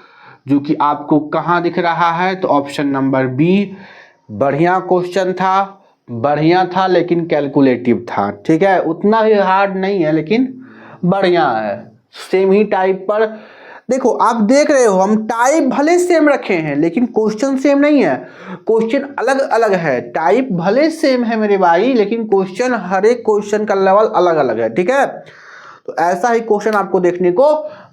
जो कि आपको कहाँ दिख रहा है? तो ऑप्शन नंबर बी। बढ़िया क्वेश्चन था, बढ़िया था, लेकिन कैलकुलेटिव था। ठीक है, उतना ही हार्ड नहीं है लेकिन बढ़िया है। सेम ही टाइप पर देखो, आप देख रहे हो हम टाइप भले सेम रखे हैं लेकिन क्वेश्चन सेम नहीं है, क्वेश्चन अलग अलग है। टाइप भले सेम है मेरे भाई, लेकिन क्वेश्चन, हर एक क्वेश्चन का लेवल अलग अलग है। ठीक है, तो ऐसा ही क्वेश्चन आपको देखने को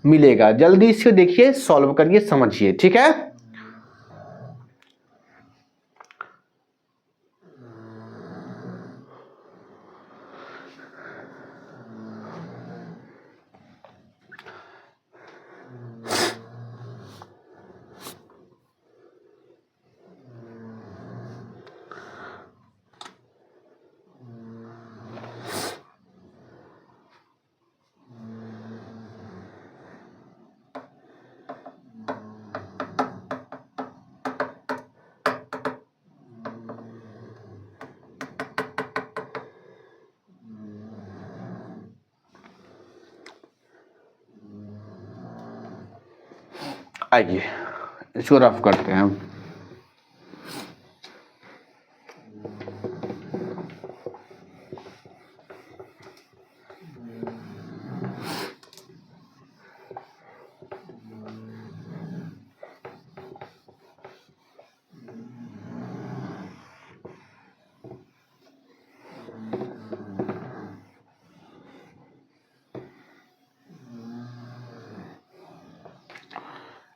मिलेगा। जल्दी इसको देखिए, सॉल्व करिए, समझिए। ठीक है, आइए इसको रफ करते हैं।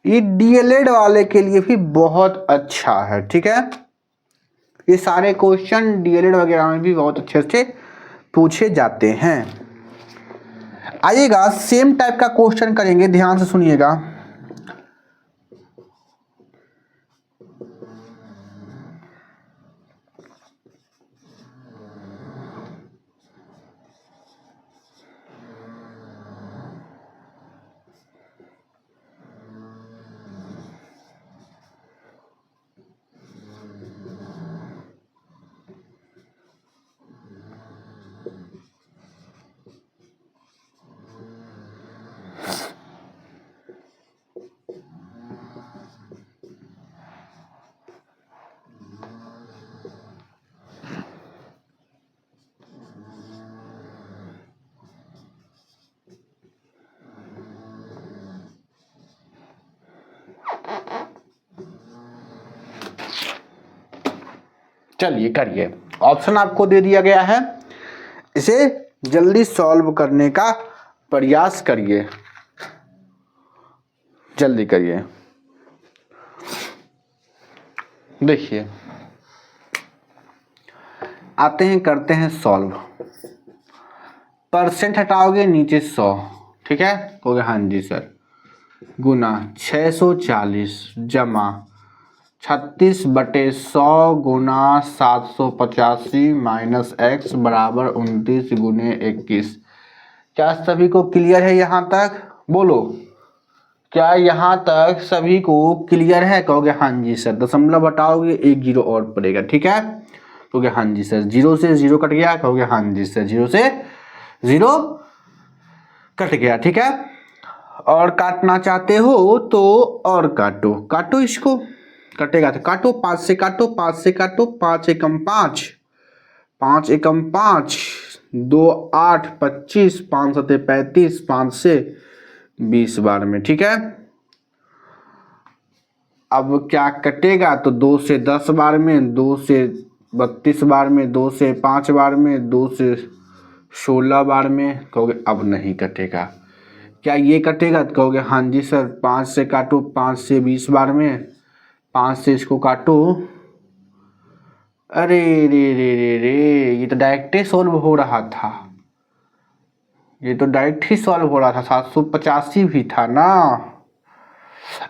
ये डीएलएड वाले के लिए भी बहुत अच्छा है। ठीक है, ये सारे क्वेश्चन डीएलएड वगैरह में भी बहुत अच्छे से पूछे जाते हैं। आइएगा सेम टाइप का क्वेश्चन करेंगे, ध्यान से सुनिएगा। चलिए करिए, ऑप्शन आपको दे दिया गया है, इसे जल्दी सॉल्व करने का प्रयास करिए, जल्दी करिए। देखिए आते हैं, करते हैं सॉल्व। परसेंट हटाओगे नीचे 100, ठीक है, कहोगे हाँ जी सर, गुना 640 जमा 36/100 गुना 785 माइनस x बराबर 29 गुने 21। क्या सभी को क्लियर है यहाँ तक? बोलो, क्या यहाँ तक सभी को क्लियर है? कहोगे हाँ जी सर। दशमलव हटाओगे एक जीरो और पड़ेगा, ठीक है, कहोगे हाँ जी सर। 0 से 0 कट गया, कहोगे हाँ जी सर। 0 से 0 कट गया, ठीक है। और काटना चाहते हो तो और काटो, काटो इसको, कटेगा तो काटो, 5 से काटो, 5 से काटो, 5 एकम 5, 5 एकम 5, 2 8 25, 5 सते 35, 5 से 20 बार में, ठीक है। अब क्या कटेगा तो 2 से 10 बार में, 2 से 32 बार में, 2 से 5 बार में, 2 से 16 बार में। कहोगे अब नहीं कटेगा। क्या ये कटेगा? तो कहोगे हाँ जी सर। 5 से काटो, 5 से 20 बार में, 5 से इसको काटो, अरे रे रे रे रे, ये तो डायरेक्ट ही सॉल्व हो रहा था, ये तो डायरेक्ट ही सॉल्व हो रहा था। 785 भी था ना।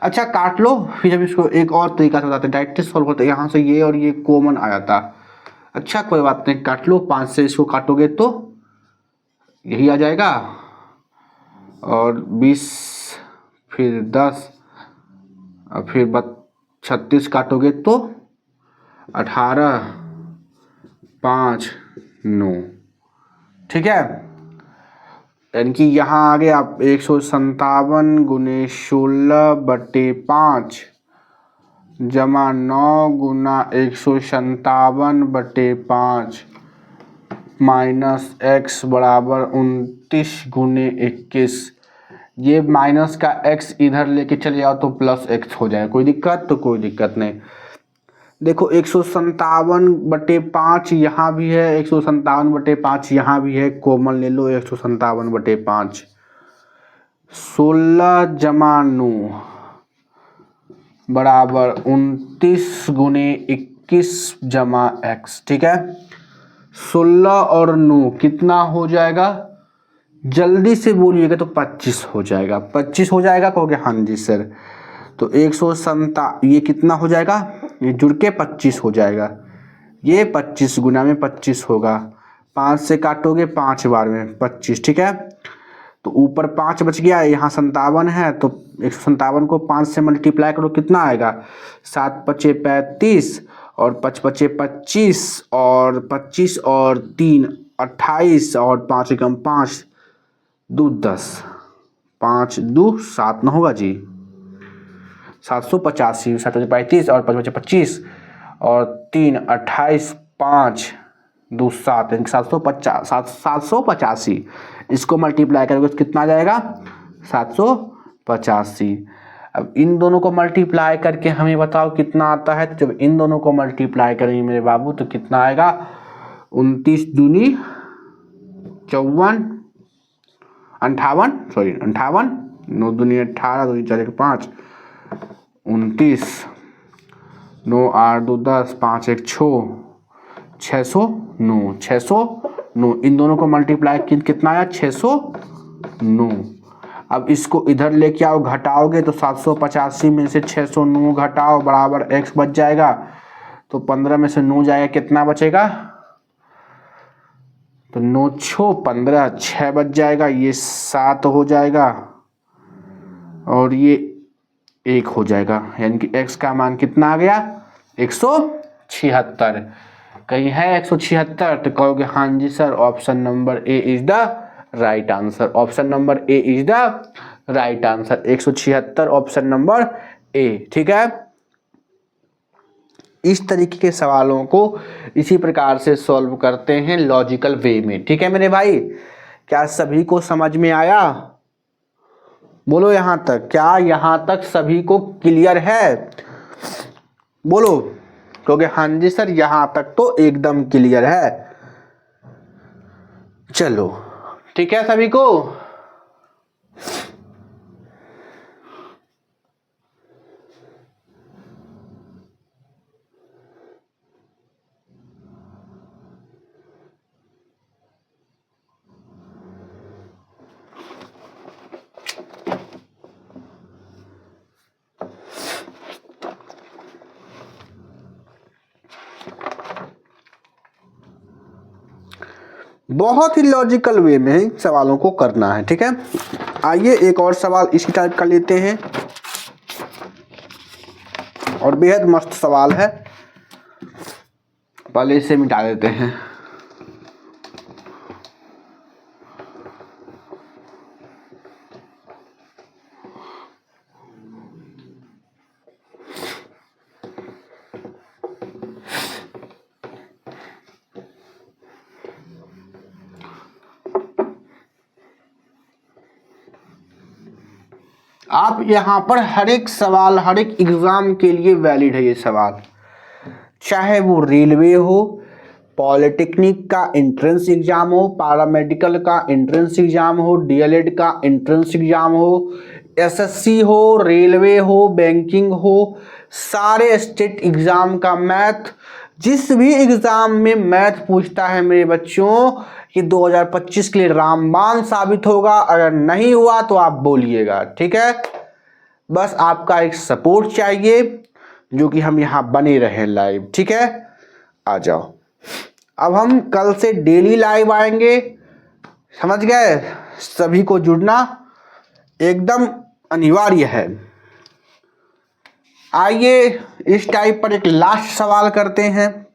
अच्छा काट लो, फिर हम इसको एक और तरीका से बताते हैं, डायरेक्ट ही सॉल्व होता है। यहाँ से ये और ये कॉमन आया था। अच्छा कोई बात नहीं, काट लो। 5 से इसको काटोगे तो यही आ जाएगा, और 20 फिर 10 और फिर 36 काटोगे तो 18 5 9, ठीक है। यानी कि यहाँ आ गया 157 गुने 16/5 जमा 9 गुना 157/5 माइनस x बराबर 29 गुने 21। ये माइनस का x इधर लेके चले जाओ तो प्लस x हो जाए। कोई दिक्कत? तो कोई दिक्कत नहीं। देखो 157/5 यहाँ भी है, 157/5 यहाँ भी है, कॉमन ले लो। 157/5 16 जमा 9 बराबर 29 गुने 21 जमा x, ठीक है। 16 और 9 कितना हो जाएगा? जल्दी से बोलिएगा तो 25 हो जाएगा। 25 हो जाएगा, कहोगे हाँ जी सर। तो 157 ये कितना हो जाएगा? ये जुड़ के 25 हो जाएगा। ये 25 गुना में 25 होगा। 5 से काटोगे 5 बार में 25, ठीक है। तो ऊपर 5 बच गया, यहाँ 57 है, तो 157 को 5 से मल्टीप्लाई करो, कितना आएगा? 7 पचे 35 और 5 पचे 25 और 25 और 3 28 और 5 एकम 5 2 10, 5 2 7 न होगा जी, 785, 7 पचे 35 और 5 पचे 25 और 3 28 5 2 7, 785। इसको मल्टीप्लाई करोगे तो कितना आ जाएगा? 785। अब इन दोनों को मल्टीप्लाई करके हमें बताओ कितना आता है। तो जब इन दोनों को मल्टीप्लाई करेंगे मेरे बाबू तो कितना आएगा? 29 दूनी 54 58, सॉरी 58, 9 दूनी 18, 2 4 5 29, 9 8 2 10, 5 1 6, 609, 9। इन दोनों को मल्टीप्लाई कितना आया 609। अब इसको इधर लेके आओ, घटाओगे तो 785 में से 609 घटाओ बराबर x बच जाएगा। तो 15 में से 9 जाएगा, कितना बचेगा? तो 9 छो 15, 6 बच जाएगा, ये 7 हो जाएगा और ये 1 हो जाएगा। यानी कि x का मान कितना आ गया? 176। कहीं है 176? तो कहोगे हाँ जी sir, option number A is the right answer. Option number A is the right answer, 176 option number A. ठीक है, इस तरीके के सवालों को इसी प्रकार से सॉल्व करते हैं लॉजिकल वे में। ठीक है मेरे भाई, क्या सभी को समझ में आया? बोलो यहां तक, क्या यहां तक सभी को क्लियर है? बोलो, क्योंकि हाँ जी सर यहां तक तो एकदम क्लियर है। चलो ठीक है सभी को। बहुत ही लॉजिकल वे में सवालों को करना है। ठीक है, आइए एक और सवाल इसी टाइप का लेते हैं और बेहद मस्त सवाल है। पहले इसे मिटा देते हैं। आप यहाँ पर हर एक सवाल हर एक एग्जाम के लिए वैलिड है ये सवाल, चाहे वो रेलवे हो, पॉलिटेक्निक का एंट्रेंस एग्जाम हो, पैरामेडिकल का एंट्रेंस एग्जाम हो, डीएलएड का एंट्रेंस एग्जाम हो, एसएससी हो, रेलवे हो, बैंकिंग हो, सारे स्टेट एग्जाम का मैथ, जिस भी एग्जाम में मैथ पूछता है मेरे बच्चों, ये 2025 के लिए रामबाण साबित होगा। अगर नहीं हुआ तो आप बोलिएगा। ठीक है, बस आपका एक सपोर्ट चाहिए जो कि हम यहाँ बने रहे लाइव। ठीक है, आ जाओ। अब हम कल से डेली लाइव आएंगे, समझ गए? सभी को जुड़ना एकदम अनिवार्य है। आइए इस टाइप पर एक लास्ट सवाल करते हैं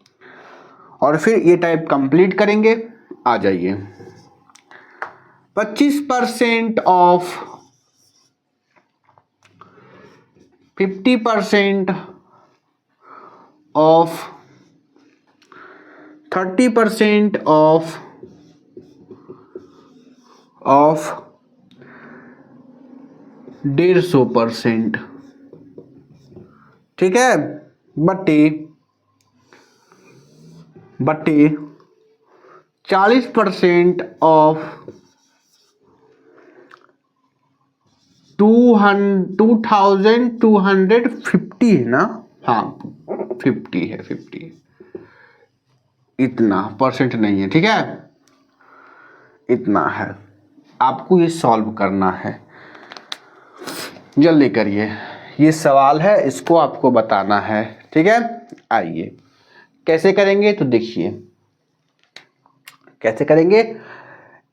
और फिर ये टाइप कंप्लीट करेंगे। आ जाइए। 25% ऑफ 50% ऑफ 30% ऑफ 150%। ठीक है, बटे 40% ऑफ 2250 है ना? हाँ 50 है, 50 इतना परसेंट नहीं है। ठीक है, इतना है। आपको ये सॉल्व करना है, जल्दी करिए। ये सवाल है, इसको आपको बताना है। ठीक है, आइए कैसे करेंगे तो देखिए कैसे करेंगे।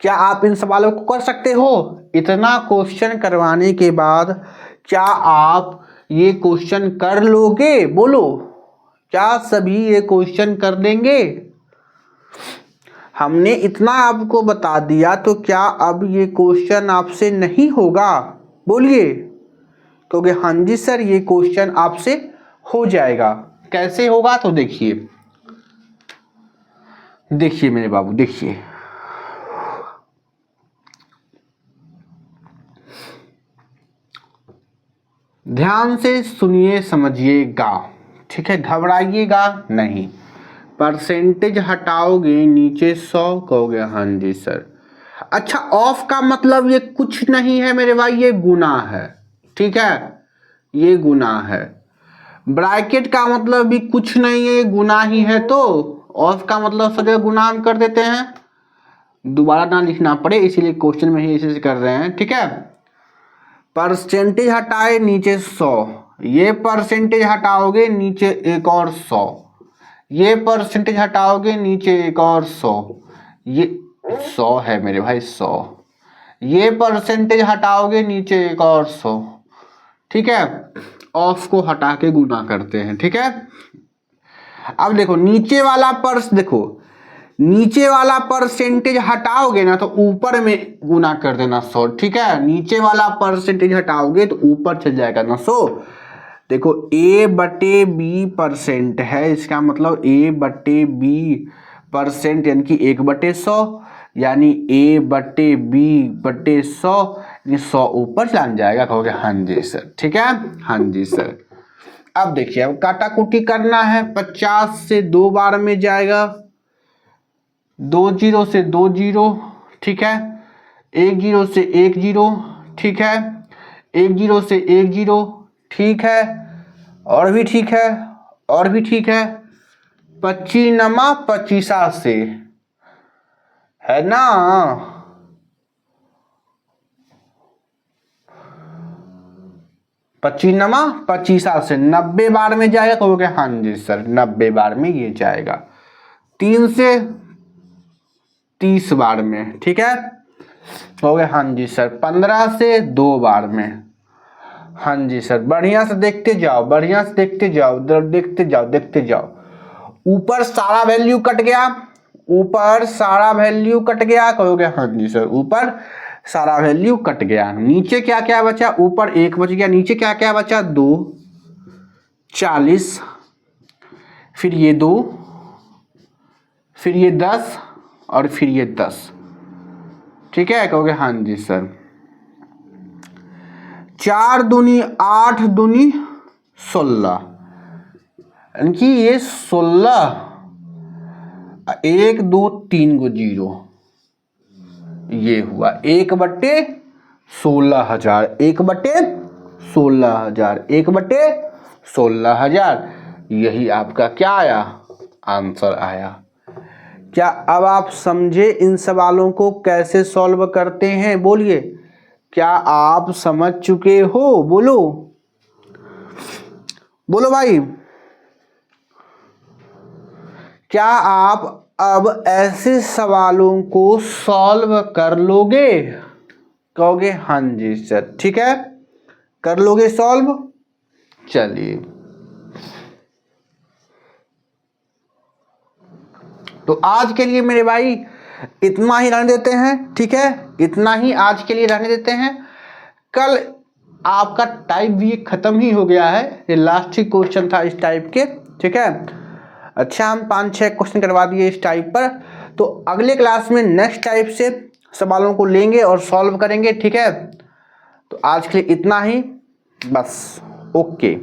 क्या आप इन सवालों को कर सकते हो? इतना क्वेश्चन करवाने के बाद क्या आप ये क्वेश्चन कर लोगे? बोलो, क्या सभी ये क्वेश्चन कर देंगे? हमने इतना आपको बता दिया तो क्या अब ये क्वेश्चन आपसे नहीं होगा? बोलिए, क्योंकि हाँ जी सर ये क्वेश्चन आपसे हो जाएगा। कैसे होगा तो देखिए, देखिए मेरे बाबू, देखिए ध्यान से सुनिए, समझिएगा। ठीक है, घबराइएगा नहीं। परसेंटेज हटाओगे नीचे 100, कहोगे हाँ जी सर। अच्छा, ऑफ का मतलब ये कुछ नहीं है मेरे भाई, ये गुना है। ठीक है, ये गुना है। ब्रैकेट का मतलब भी कुछ नहीं है, गुना ही है। तो ऑफ का मतलब सब जगह गुना हम कर देते हैं। दोबारा ना लिखना पड़े इसीलिए क्वेश्चन में ही ऐसे कर रहे हैं, ठीक है। परसेंटेज हटाए नीचे 100, ये परसेंटेज हटाओगे नीचे एक और 100, ये परसेंटेज हटाओगे नीचे एक और 100, ये 100 है मेरे भाई 100, ये परसेंटेज हटाओगे नीचे एक और 100, ठीक है। ऑफ को हटा के गुना करते हैं, ठीक है। अब देखो नीचे वाला नीचे वाला परसेंटेज हटाओगे ना तो ऊपर में गुना कर देना 100, ठीक है। नीचे वाला परसेंटेज हटाओगे तो ऊपर चल जाएगा ना 100। देखो A/B% है, इसका मतलब A/B% यानी कि 1/100, यानी A/B/100 यानी 100 ऊपर चला जाएगा। कहोगे हाँ जी सर, ठीक है, हाँ जी सर। अब देखिए अब काटा कुटी करना है। 50 से 2 बार में जाएगा, 2 0 से 2 0, ठीक है। 1 0 से 1 0, ठीक है। 1 0 से 1 0, ठीक है। और भी ठीक है, और भी ठीक है। 25 नमा 25 से, है ना। 25 नमा 25 से 90 बार में जाएगा। कहोगे हाँ जी सर 90 बार में ये जाएगा। 3 से 30 बार में, ठीक है। कहोगे हाँ जी सर 15 से 2 बार में, हाँ जी सर। बढ़िया से देखते जाओ, बढ़िया से देखते जाओ, देखते जाओ, देखते जाओ। ऊपर सारा वैल्यू कट गया, ऊपर सारा वैल्यू कट गया। कहोगे हाँ जी सर ऊपर सारा वैल्यू कट गया। नीचे क्या क्या बचा, ऊपर 1 बच गया, नीचे क्या क्या बचा 2, 40, फिर ये 2, फिर ये 10 और फिर ये 10, ठीक है। कहोगे हाँ जी सर। 4 दूनी 8 दूनी 16, यानी कि ये 16, 1 2 3 को 0, ये हुआ 1/16,000, 1/16,000, 1/16,000। यही आपका क्या आया, आंसर आया। क्या अब आप समझे इन सवालों को कैसे सॉल्व करते हैं? बोलिए, क्या आप समझ चुके हो? बोलो बोलो भाई, क्या आप अब ऐसे सवालों को सॉल्व कर लोगे? कहोगे हाँ जी सर, ठीक है, कर लोगे सॉल्व। चलिए तो आज के लिए मेरे भाई इतना ही रहने देते हैं, ठीक है, इतना ही आज के लिए रहने देते हैं। कल आपका टाइप भी खत्म ही हो गया है, ये लास्ट ही क्वेश्चन था इस टाइप के, ठीक है। अच्छा हम 5-6 क्वेश्चन करवा दिए इस टाइप पर, तो अगले क्लास में नेक्स्ट टाइप से सवालों को लेंगे और सॉल्व करेंगे, ठीक है। तो आज के लिए इतना ही बस, ओके।